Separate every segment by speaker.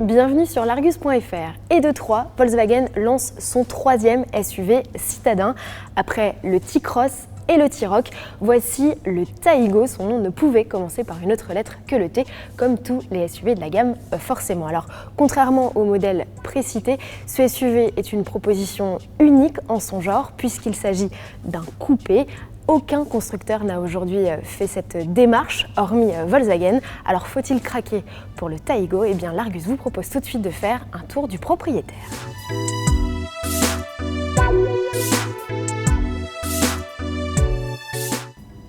Speaker 1: bienvenue sur l'Argus.fr. Et de 3, Volkswagen lance son troisième SUV citadin. Après le T-Cross et le T-Roc, voici le Taigo. Son nom ne pouvait commencer par une autre lettre que le T, comme tous les SUV de la gamme forcément. Alors, contrairement au modèle précité, ce SUV est une proposition unique en son genre, puisqu'il s'agit d'un coupé. Aucun constructeur n'a aujourd'hui fait cette démarche, hormis Volkswagen. Alors faut-il craquer pour le Taigo? Eh bien l'Argus vous propose tout de suite de faire un tour du propriétaire.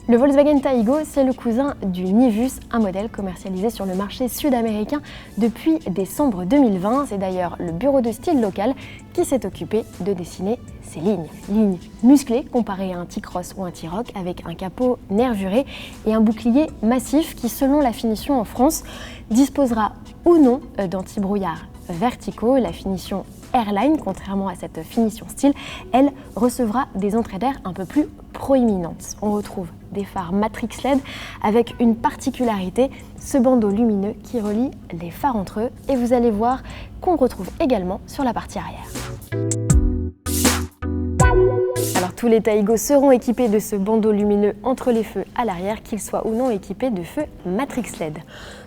Speaker 1: Le Volkswagen Taigo, c'est le cousin du Nivus, un modèle commercialisé sur le marché sud-américain depuis décembre 2020. C'est d'ailleurs le bureau de style local qui s'est occupé de dessiner ces lignes. Lignes musclées comparées à un T-Cross ou un T-Roc, avec un capot nervuré et un bouclier massif qui, selon la finition en France, disposera ou non d'anti-brouillard verticaux. La finition Airline, contrairement à cette finition style, elle recevra des entrées d'air un peu plus proéminentes. On retrouve des phares Matrix LED avec une particularité, ce bandeau lumineux qui relie les phares entre eux, et vous allez voir qu'on retrouve également sur la partie arrière. Alors tous les Taigo seront équipés de ce bandeau lumineux entre les feux à l'arrière, qu'ils soient ou non équipés de feux Matrix LED.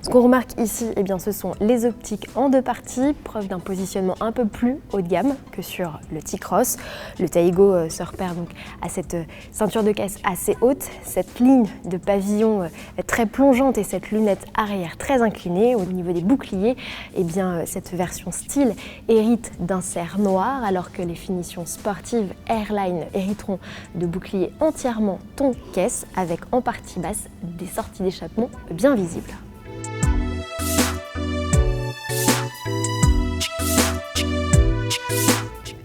Speaker 1: Ce qu'on remarque ici, eh bien, ce sont les optiques en deux parties, preuve d'un positionnement un peu plus haut de gamme que sur le T-Cross. Le Taigo se repère donc à cette ceinture de caisse assez haute, cette ligne de pavillon très plongeante et cette lunette arrière très inclinée. Au niveau des boucliers, eh bien, cette version style hérite d'un cerre noir, alors que les finitions sportives Airline hériteront de boucliers entièrement ton caisse, avec en partie basse des sorties d'échappement bien visibles.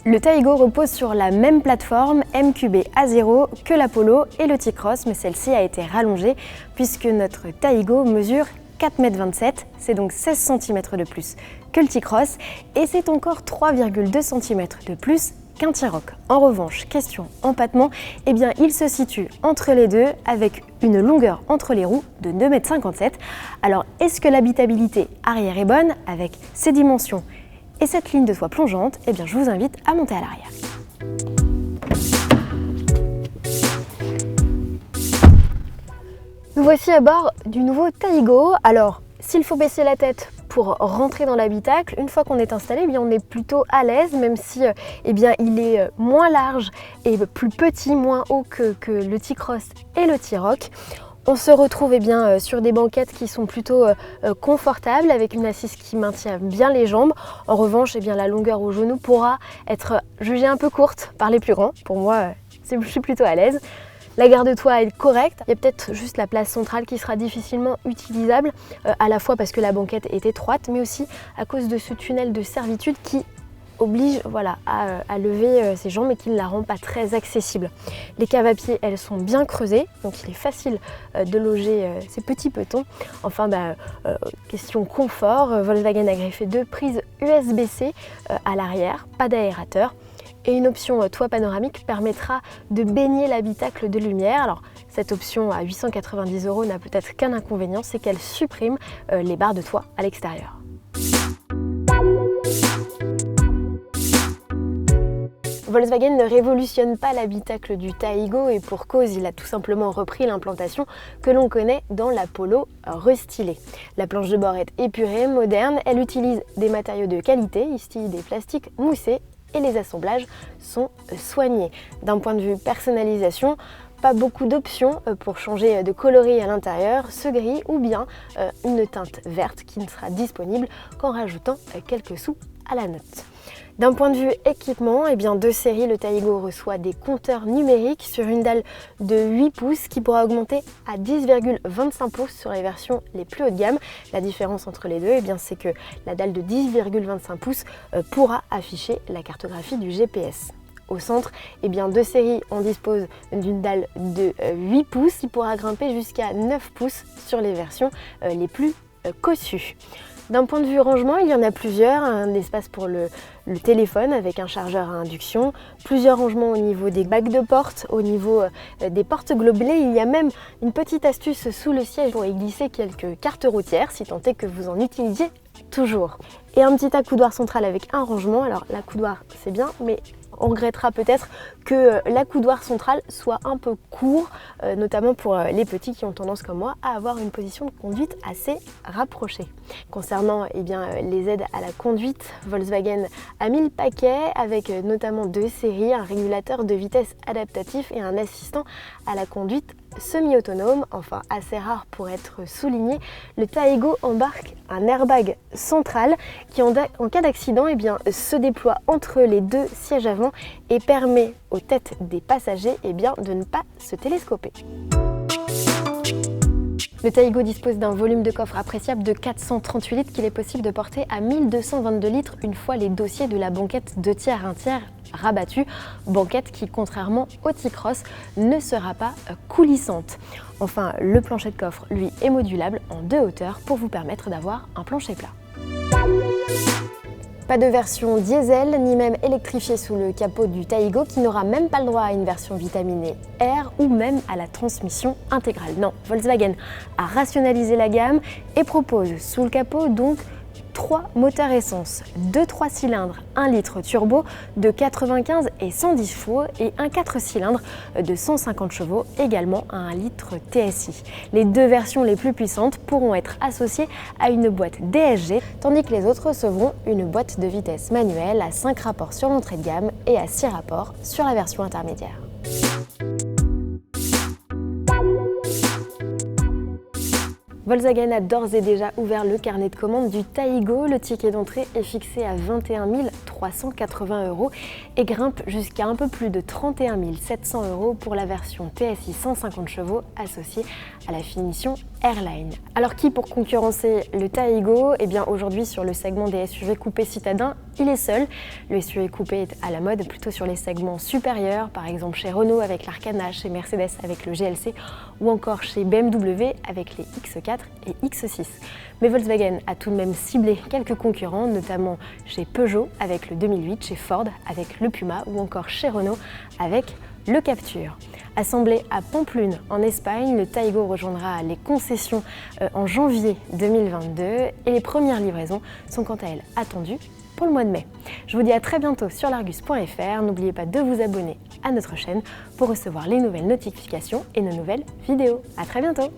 Speaker 1: Le Taigo repose sur la même plateforme MQB A0 que l'Apollo et le T-Cross, mais celle-ci a été rallongée puisque notre Taigo mesure 4,27 m, c'est donc 16 cm de plus que le T-Cross et c'est encore 3,2 cm de plus qu'un T-Roc. En revanche, question empattement, eh bien il se situe entre les deux avec une longueur entre les roues de 2,57 m. Alors est-ce que l'habitabilité arrière est bonne avec ces dimensions et cette ligne de toit plongeante? Eh bien je vous invite à monter à l'arrière. Nous voici à bord du nouveau Taigo. Alors s'il faut baisser la tête pour rentrer dans l'habitacle, une fois qu'on est installé, eh bien, on est plutôt à l'aise, même si eh bien, il est moins large et plus petit, moins haut que le T-Cross et le T-Roc. On se retrouve eh bien, sur des banquettes qui sont plutôt confortables, avec une assise qui maintient bien les jambes. En revanche, eh bien, la longueur au genou pourra être jugée un peu courte par les plus grands. Pour moi, je suis plutôt à l'aise. La garde-toit est correcte, il y a peut-être juste la place centrale qui sera difficilement utilisable, à la fois parce que la banquette est étroite, mais aussi à cause de ce tunnel de servitude qui oblige à lever ses jambes et qui ne la rend pas très accessible. Les caves à pied, elles sont bien creusées, donc il est facile de loger ces petits petons. Enfin, question confort, Volkswagen a greffé 2 prises USB-C à l'arrière, pas d'aérateur. Et une option toit panoramique permettra de baigner l'habitacle de lumière. Alors cette option à 890 € n'a peut-être qu'un inconvénient, c'est qu'elle supprime les barres de toit à l'extérieur. Volkswagen ne révolutionne pas l'habitacle du Taigo et pour cause, il a tout simplement repris l'implantation que l'on connaît dans l'Apollo restylé. La planche de bord est épurée, moderne, elle utilise des matériaux de qualité, ici des plastiques moussés, et les assemblages sont soignés. D'un point de vue personnalisation, pas beaucoup d'options pour changer de coloris à l'intérieur, ce gris ou bien une teinte verte qui ne sera disponible qu'en rajoutant quelques sous à la note. D'un point de vue équipement, eh bien, de série, le Taigo reçoit des compteurs numériques sur une dalle de 8 pouces qui pourra augmenter à 10,25 pouces sur les versions les plus haut de gamme. La différence entre les deux, eh bien, c'est que la dalle de 10,25 pouces pourra afficher la cartographie du GPS. Au centre, eh bien, de série, on dispose d'une dalle de 8 pouces qui pourra grimper jusqu'à 9 pouces sur les versions les plus cossues. D'un point de vue rangement, il y en a plusieurs, un espace pour le téléphone avec un chargeur à induction, plusieurs rangements au niveau des bacs de porte, au niveau des portes globelées. Il y a même une petite astuce sous le siège pour y glisser quelques cartes routières, si tant est que vous en utilisiez toujours. Et un petit accoudoir central avec un rangement. Alors l'accoudoir c'est bien, mais on regrettera peut-être que l'accoudoir central soit un peu court, notamment pour les petits qui ont tendance comme moi à avoir une position de conduite assez rapprochée. Concernant les aides à la conduite, Volkswagen a mis le paquet avec notamment 2 séries, un régulateur de vitesse adaptatif et un assistant à la conduite semi-autonome. Enfin, assez rare pour être souligné, le Taigo embarque un airbag central qui en cas d'accident se déploie entre les 2 sièges avant et permet aux têtes des passagers de ne pas se télescoper. Le Taigo dispose d'un volume de coffre appréciable de 438 litres qu'il est possible de porter à 1222 litres une fois les dossiers de la banquette 2 tiers 1 tiers rabattus, banquette qui, contrairement au T-Cross, ne sera pas coulissante. Enfin, le plancher de coffre, lui, est modulable en 2 hauteurs pour vous permettre d'avoir un plancher plat. Pas de version diesel, ni même électrifiée sous le capot du Taigo, qui n'aura même pas le droit à une version vitaminée R ou même à la transmission intégrale. Non, Volkswagen a rationalisé la gamme et propose sous le capot donc 3 moteurs essence, 2 3 cylindres, 1 litre turbo de 95 et 110 chevaux et un 4 cylindres de 150 chevaux, également à 1 litre TSI. Les 2 versions les plus puissantes pourront être associées à une boîte DSG, tandis que les autres recevront une boîte de vitesse manuelle à 5 rapports sur l'entrée de gamme et à 6 rapports sur la version intermédiaire. Volkswagen a d'ores et déjà ouvert le carnet de commande du Taigo. Le ticket d'entrée est fixé à 21 380 € et grimpe jusqu'à un peu plus de 31 700 € pour la version TSI 150 chevaux associée à la finition Airline. Alors qui pour concurrencer le Taigo? Aujourd'hui sur le segment des SUV coupés citadins, il est seul. Le SUV coupé est à la mode plutôt sur les segments supérieurs, par exemple chez Renault avec l'Arcana, chez Mercedes avec le GLC ou encore chez BMW avec les X4 et X6. Mais Volkswagen a tout de même ciblé quelques concurrents, notamment chez Peugeot avec le 2008, chez Ford avec le Puma ou encore chez Renault avec le Captur. Assemblé à Pamplune en Espagne, le Taigo rejoindra les concessions en janvier 2022 et les premières livraisons sont quant à elles attendues pour le mois de mai. Je vous dis à très bientôt sur largus.fr. N'oubliez pas de vous abonner à notre chaîne pour recevoir les nouvelles notifications et nos nouvelles vidéos. À très bientôt!